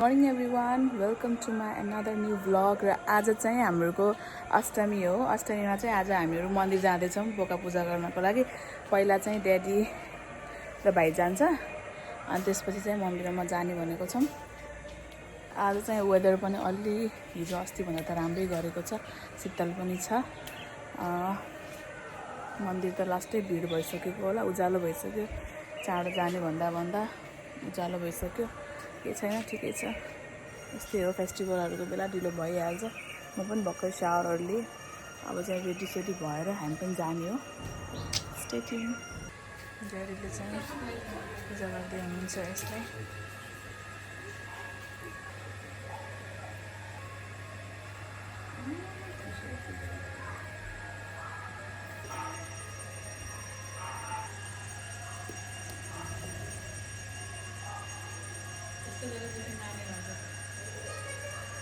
Morning everyone, welcome to my another new vlog. र आज चाहिँ हाम्रो अष्टमी हो। अष्टमीमा चाहिँ आज हामीहरू मन्दिर जाँदैछौँ बोका पूजा गर्नको लागि। पहिला चाहिँ ड्याडी र भाइ जान्छ अनि त्यसपछि चाहिँ मम्मी र म जाने भनेको छौँ। आज चाहिँ वेदर पनि अलि हिजो अस्ति भन्दा त राम्रै गरेको छ, शीतल पनि छ। मन्दिर त लास्टै भिड भइसकेको होला, उज्यालो भइसक्यो। चाँडो जाने भन्दा उज्यालो भइसक्यो। केही छैन, ठिकै छ। यस्तै हो, फेस्टिभलहरूको बेला ढिलो भइहाल्छ। म पनि भर्खर सावरहरू लिएँ। अब चाहिँ रेडी भएर हामी पनि जाने हो। Stay tune. ड्याडीले चाहिँ पूजा गर्दै हुनुहुन्छ यसलाई।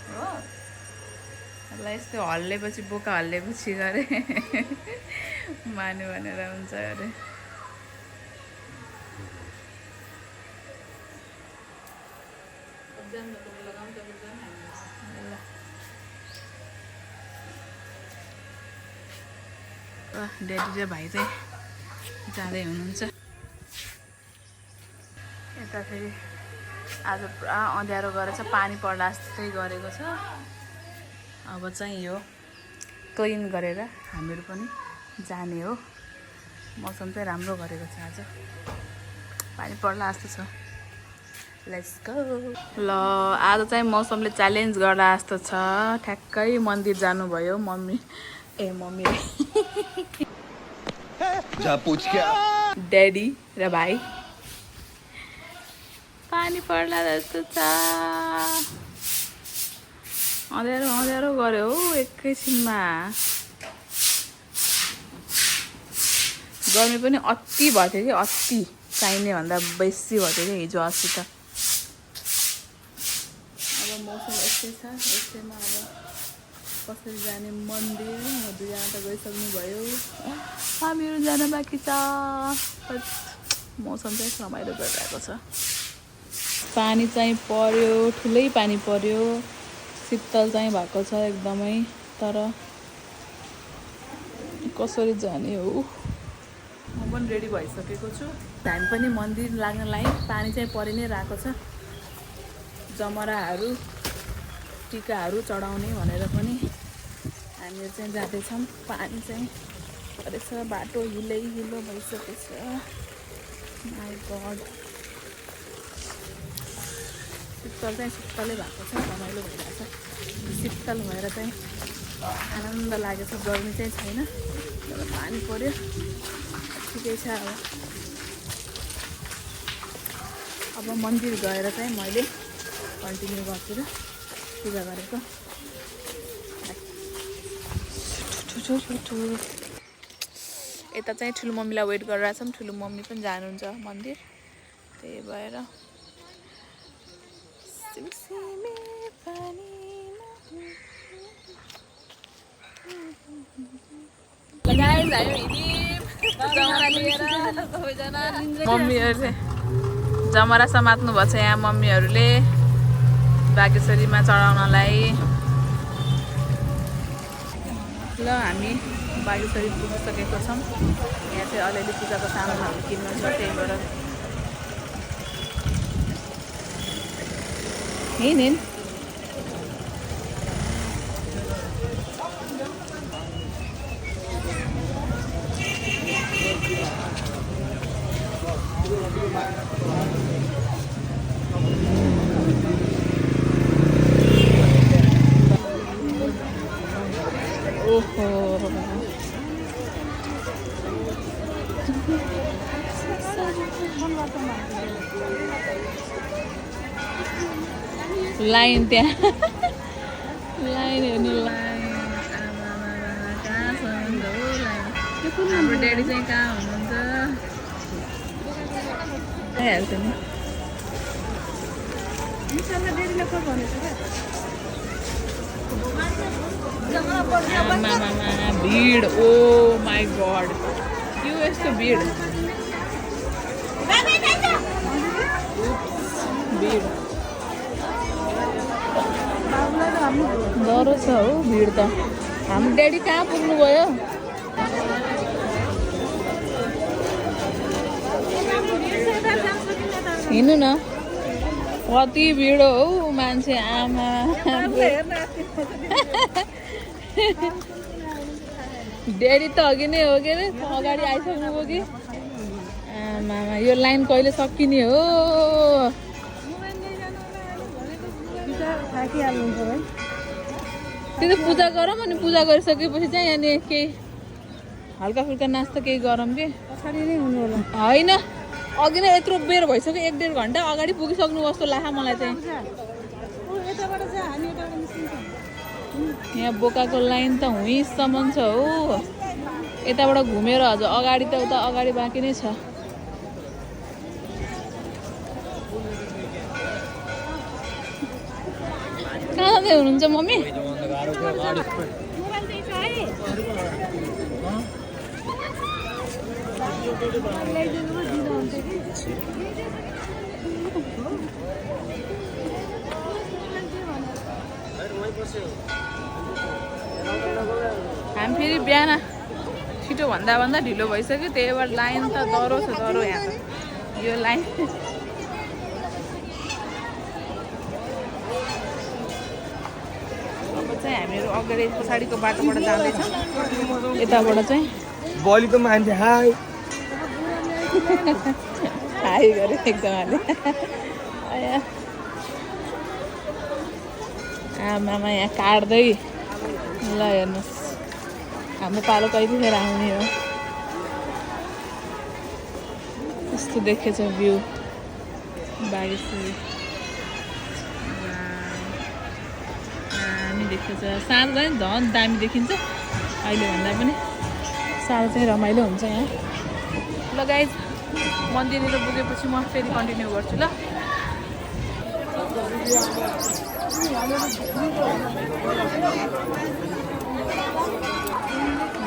हो ल, यस्तो हल्लेपछि बोका हल्लेपछि गरे मान्यो भनेर हुन्छ अरे। ड्याडी र भाइ चाहिँ जाँदै हुनुहुन्छ। यता फेरि आज पुरा अँध्यारो गरेछ, पानी पर्ला जस्तै गरेको छ। अब चाहिँ यो क्लिन गरेर हामीहरू पनि जाने हो। मौसम चाहिँ राम्रो गरेको छ, आज पानी पर्ला जस्तो छ। Let's go. ल, आज चाहिँ मौसमले च्यालेन्ज गर्दा जस्तो छ। ठ्याक्कै मन्दिर जानुभयो मम्मी ड्याडी र भाइ। पानी पर्ला जस्तो छ। अँध्यारो गऱ्यो हौ एकैछिनमा। गर्मी पनि अति भएको थियो कि, अति चाहिने भन्दा बेसी भएको थियो कि हिजो अस्ति त। अब मौसम यस्तै छ। यस्तैमा अब कसरी जाने मन्दिर? म दुईजना त गइसक्नु भयो, हामीहरू जान बाँकी छ। मौसम चाहिँ रमाइलो गरिरहेको छ। पानी चाहिँ पर्यो, ठुलै पानी पर्यो। शीतल चाहिँ भएको छ एकदमै। तर कसरी जाने हो? म पनि रेडी भइसकेको छु। हामी पनि मन्दिर लाग्नलाई पानी चाहिँ परि नै रहेको छ। जमराहरू टिकाहरू चढाउने भनेर पनि हामीहरू चाहिँ जाँदैछौँ। पानी चाहिँ परेछ, बाटो हिलो भइसकेछ। माई गड, शीतल चाहिँ शीतलै भएको छ, रमाइलो भइरहेको छ। शीतल भएर चाहिँ आनन्द लागेको छ। गर्मी चाहिँ छैन, तर पानी पर्यो, ठिकै छ। अब मन्दिर गएर चाहिँ मैले कन्टिन्यू गर्छु र पूजा गरेको। यता चाहिँ ठुलो मम्मीलाई वेट गरिरहेछौँ। ठुलो मम्मी पनि जानुहुन्छ मन्दिर, त्यही भएर। मम्मीहरूले जमरा समात्नु भएको छ यहाँ। मम्मीहरूले बागेश्वरीमा चढाउनलाई। ल, हामी बागेश्वरी पुगिसकेको छौँ। यहाँ चाहिँ अलिअलि पूजाको सामानहरू किन्नु छ, त्यही भएर हिँड। ओहो, लाइन त्यहाँ लाइन हेर्नु, लाइन। कहाँ छ लाइन? हाम्रो ड्याडी चाहिँ कहाँ हुनुहुन्छ? आइहाल्छ नि। भिड, ओ माई गड, यो यस्तो भिड। भिड डह्रो छ हौ भिड त। हाम्रो ड्याडी कहाँ पुग्नुभयो? हिँड्नु न, कति भिड हौ मान्छे, आमा ड्याडी त अघि नै हो के अरे, अगाडि आइसक्नुभयो कि आमा, यो लाइन कहिले सकिने हो? त्यो त पूजा गरौँ, अनि पूजा गरिसकेपछि चाहिँ यहाँनिर केही हल्का फुल्का नास्ता केही गरौँ कि होइन। अघि नै यत्रो बेर भइसक्यो, 1-1.5 घन्टा अगाडि पुगिसक्नु जस्तो लाग्छ मलाई चाहिँ। यहाँ बोकाको लाइन त हुँसम्म छ हो, यताबाट घुमेर हजुर अगाडि त उता अगाडि बाँकी नै छ। कहाँ जाँदै हुनुहुन्छ मम्मी? हामी फेरि बिहान छिटो भन्दा ढिलो भइसक्यो, त्यही भएर लाइन त डह्रो छ डह्रो। यहाँ यो लाइन अब चाहिँ हामीहरू अगाडि पछाडिको बाटोबाट जाँदैछौँ। यताबाट चाहिँ बलिको मान्छे हाई हाई गरे एकदमले। आमामा यहाँ काट्दै, ल हेर्नुहोस् हाम्रो पालो कहिलेखेर आउने हो। यस्तो देखेछ भ्यू बागेश्वरी, दामी देखेछ। साँझ चाहिँ झन् दामी देखिन्छ, अहिले भन्दा पनि साह्रो चाहिँ रमाइलो हुन्छ यहाँ। ल गाइज, मन्दिरतिर पुगेपछि म फेरि कन्टिन्यू गर्छु ल।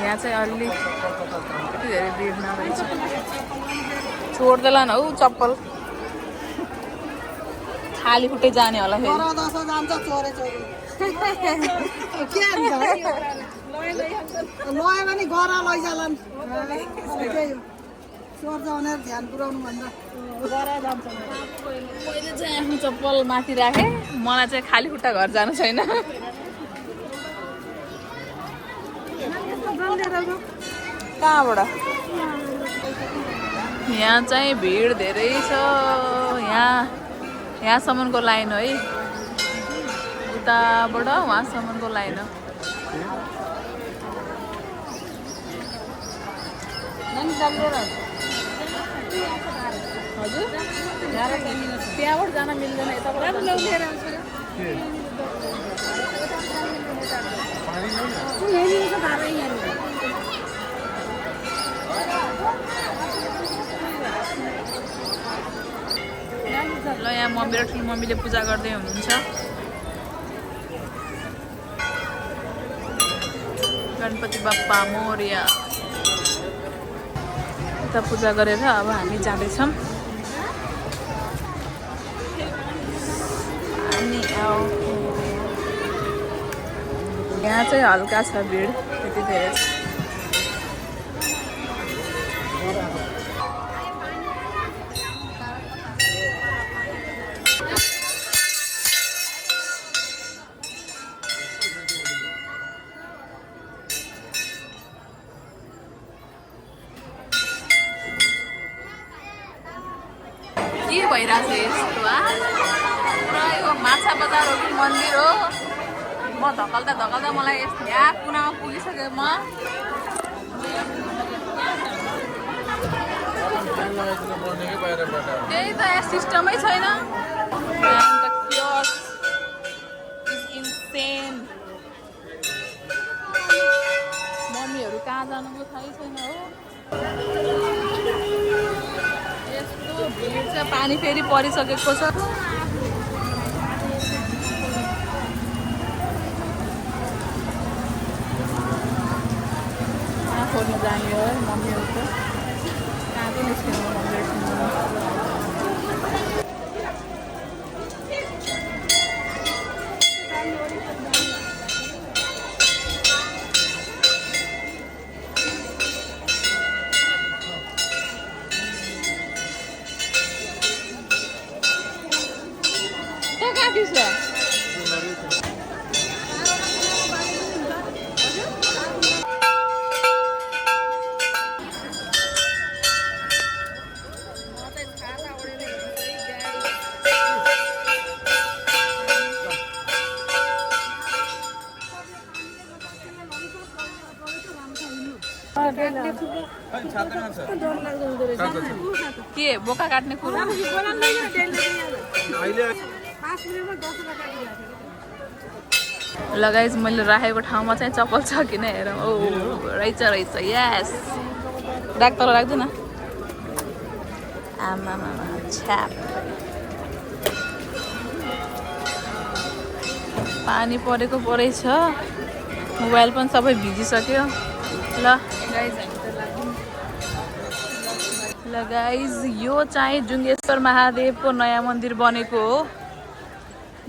यहाँ चाहिँ अलि कति धेरै भिड नरहेछ। छोड्देला न हौ चप्पल, खाली खुट्टै जाने होला फेरि। पहिले चाहिँ आफ्नो चप्पल माथि राखेँ, मलाई चाहिँ खाली खुट्टा घर जानु छैन। कहाँबाट? यहाँ चाहिँ भिड धेरै छ, यहाँसम्मको लाइन हो है, उताबाट वहाँसम्मको लाइन हो। हजुर त्यहाँबाट जान मिल्दैन, यताबाट ल। यहाँ मम्मी र ठुलो मम्मीले पूजा गर्दै हुनुहुन्छ। गणपति बाप्पा मोरया। यता पूजा गरेर अब हामी जाँदैछौँ। यहाँ चाहिँ हल्का छ भिड, त्यति धेरै छ। के भइरहेछ यस्तो? पुरा यो माछा बजार हो कि मन्दिर हो? म धकल्दा मलाई यहाँ कुनामा पुगिसकेँ म। त्यही त, यहाँ सिस्टमै छैन। मम्मीहरू कहाँ जानुको थाहै छैन हो। यस्तो भिड छ, पानी फेरि परिसकेको छ। खोज्नु जाने हो मम्मीहरूको, कहाँ पनि निस्किनु मम्मीहरू। कृष्ण के बोका काट्ने कुरो लगाइज मैले राखेको ठाउँमा चाहिँ चप्पल छ किन हेर ओ रहेछ रहेछ यस डाक्टर राख्दैन आमा छ्याप पानी परेको परेछ मोबाइल पनि सबै भिजिसक्यो ल गाइज यो चाहिँ जुङ्गेश्वर महादेवको नयाँ मन्दिर बनेको हो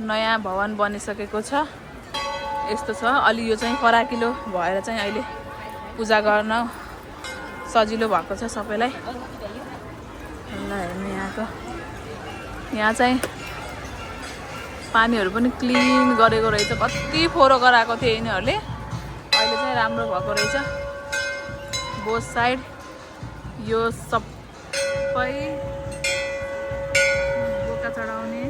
नयाँ भवन बनिसकेको छ यस्तो छ अलि यो चाहिँ फराकिलो भएर चाहिँ अहिले पूजा गर्न सजिलो भएको छ सबैलाई ल हेर्नु यहाँ चाहिँ पानीहरू पनि क्लिन गरेको रहेछ कति फोहोर गराएको थियो यिनीहरूले अहिले चाहिँ राम्रो भएको रहेछ बोथ साइड यो सबै बोका चढाउने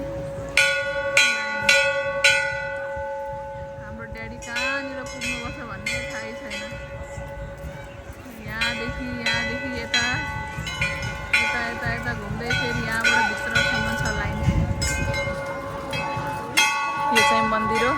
हाम्रो ड्याडी कहाँनिर पुग्नुपर्छ भन्ने थाहै छैन यहाँदेखि यता घुम्दै फेरि यहाँबाट भित्रसम्म छ लाइन यो चाहिँ मन्दिर हो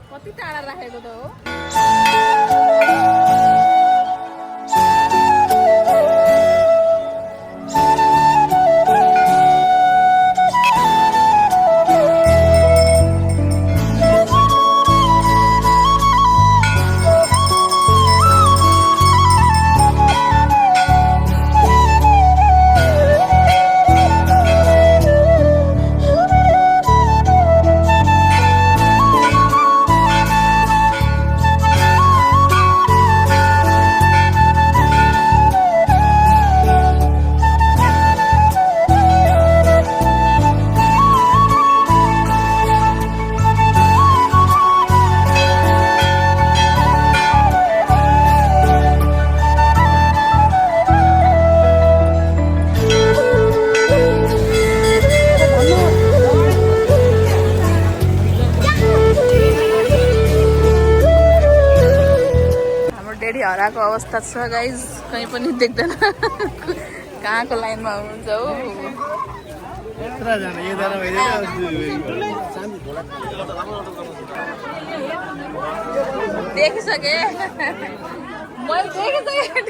कति टाढा राखेको त हो हराएको अवस्था छ गाइज कहीँ पनि देख्दैन कहाँको लाइनमा हुनुहुन्छ हो देखिसके मैले देखिसकेँ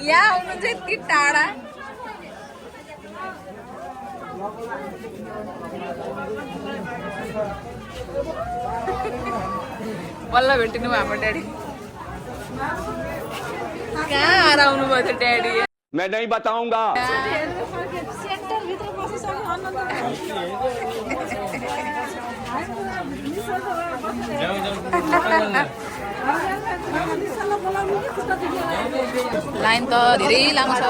यहाँ हुनुहुन्छ यति टाढा बल्ल भेटिनु भयो हाम्रो ड्याडी कहाँ हराउनु भयो त्यो ड्याडी मैं नहीं बताऊंगा लाइन त धेरै लामो छ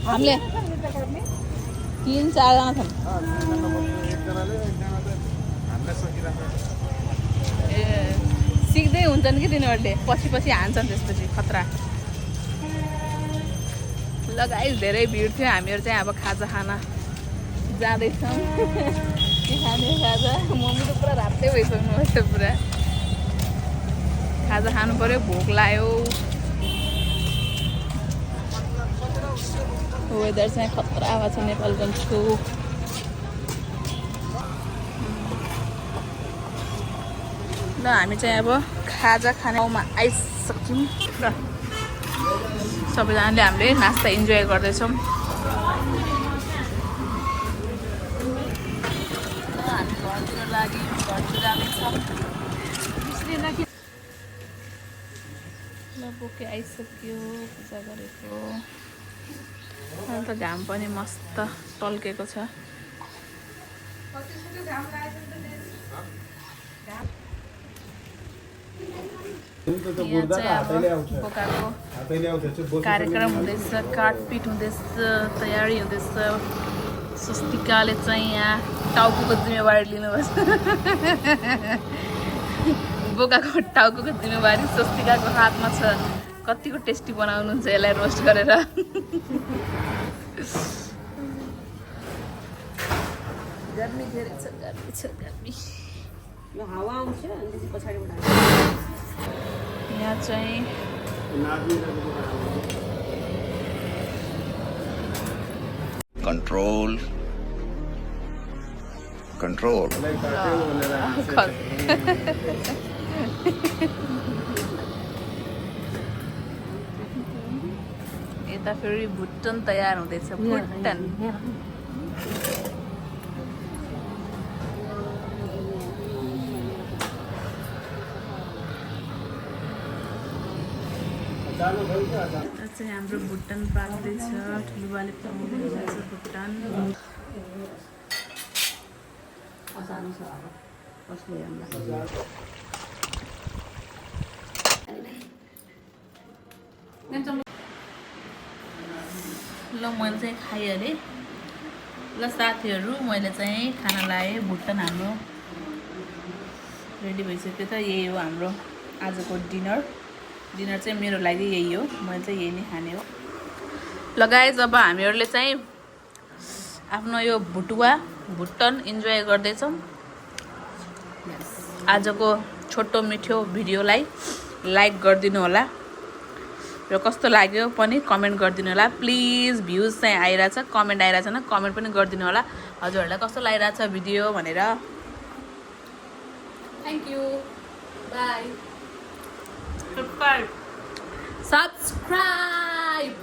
हामीले 3-4 जना छन् सिक्दै हुन्छन् कि तिनीहरूले पछि हान्छन् त्यसपछि खतरा लगाइस धेरै भिड थियो हामीहरू चाहिँ अब खाजा खान जाँदैछौँ के खाने खाजा मम्मी त पुरा रातै भइसक्नु भयो पुरा खाजा खानु पर्यो भोक लाग्यो वेदर चाहिँ खतरा भएको छ नेपालगञ्जको ल हामी चाहिँ अब खाजा खानेमा आइसक्यौँ ल सबैजनाले हामीले नास्ता इन्जोय गर्दैछौँ। हामी घरतिर लाग्यौँ, घरतिर जाँदैछौँ। ल बोके आइसक्यो, पूजा गरेको। अहिले त घाम पनि मस्त टल्केको छ। यहाँ चाहिँ अब बोकाको कार्यक्रम हुँदैछ, काटपिट हुँदैछ, तयारी हुँदैछ। स्वस्तिकाले चाहिँ यहाँ टाउकोको जिम्मेवारी लिनुभएको छ। बोकाको टाउकोको जिम्मेवारी स्वस्तिकाको हातमा छ। कतिको टेस्टी बनाउनुहुन्छ यसलाई रोस्ट गरेर। गर्मी धेरै छ, गर्मी छ, गर्मी। हावा आउँछ अनि पछाडिबाट यहाँ चाहिँ कंट्रोल कंट्रोल यता फेरि भुटन तयार हुँदैछ। भुटन चाहिँ हाम्रो भुटन पाक्दैछ। ठुलोबाले पकाउँदैछ भुटन। ल मैले चाहिँ खाइहालेँ। ल साथीहरू, मैले चाहिँ खाना लाएँ। भुटन हाम्रो रेडी भइसक्यो। त यही हो हाम्रो आजको डिनर। डिनर चाहिँ मेरो लागि यही हो, मैले चाहिँ यही नै खाने हो। ल गाइज, अब हामीहरूले चाहिँ आफ्नो यो भुटन इन्जोय गर्दैछौँ। आजको छोटो मिठो भिडियोलाई लाइक गरिदिनु होला र कस्तो लाग्यो पनि कमेन्ट गरिदिनु होला प्लिज। भ्युज चाहिँ आइरहेछ, कमेन्ट आइरहेछ न, कमेन्ट पनि गरिदिनु होला हजुरहरूलाई कस्तो लागिरहेछ भिडियो भनेर। Thank you, by. Subscribe.